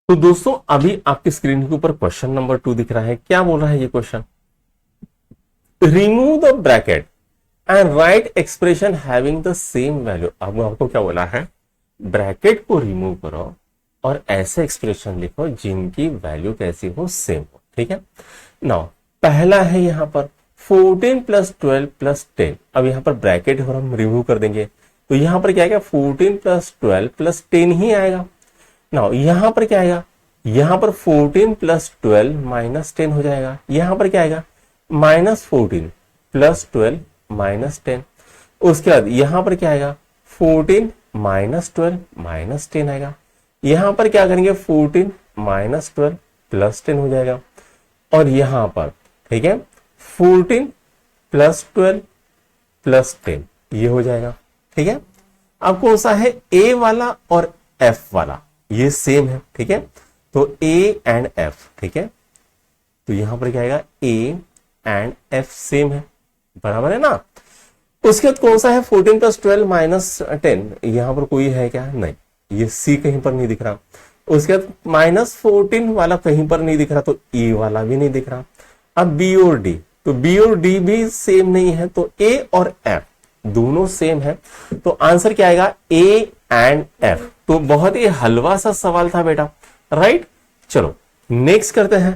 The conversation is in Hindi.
तो दोस्तों अभी आपकी स्क्रीन के ऊपर क्वेश्चन नंबर 2 दिख रहा है। क्या बोल रहा है ये question? Remove the bracket and right expression having the same value. अब आपको क्या बोला है? ब्रैकेट को रिमूव करो और ऐसे एक्सप्रेशन लिखो जिनकी वैल्यू कैसी हो, सेम हो। ठीक है। नाउ पहला है यहां पर 14 प्लस 12 प्लस 10। अब यहां पर ब्रैकेट और हम रिमूव कर देंगे तो यहां पर क्या आएगा? 14 प्लस 12 प्लस 10 ही आएगा। नाउ यहां पर क्या आएगा? यहां पर 14 प्लस 12 माइनस 10 हो जाएगा। यहां पर क्या आएगा? Minus 14 plus 12 minus 10। उसके बाद यहां पर क्या आएगा? 14 माइनस 12 माइनस 10 आएगा। यहां पर क्या करेंगे? 14 माइनस 12 प्लस 10 हो जाएगा। और यहां पर ठीक है 14 प्लस 12 प्लस 10 ये हो जाएगा। ठीक है। अब कौन सा है? ए वाला और एफ वाला ये सेम है। ठीक है। तो ए एंड एफ, ठीक है, तो यहां पर क्या आएगा? ए एंड एफ सेम है, बराबर है ना। उसके बाद कौन सा है? 14 प्लस 12 माइनस 10। यहां पर कोई है क्या? नहीं, ये सी कहीं पर नहीं दिख रहा। उसके बाद माइनस 14 वाला कहीं पर नहीं दिख रहा, तो ए वाला भी नहीं दिख रहा। अब बी और डी, तो बी और डी भी सेम नहीं है, तो ए और एफ दोनों सेम है। तो आंसर क्या आएगा? A and F. तो बहुत ही हलवा सा सवाल था बेटा, राइट। चलो नेक्स्ट करते हैं।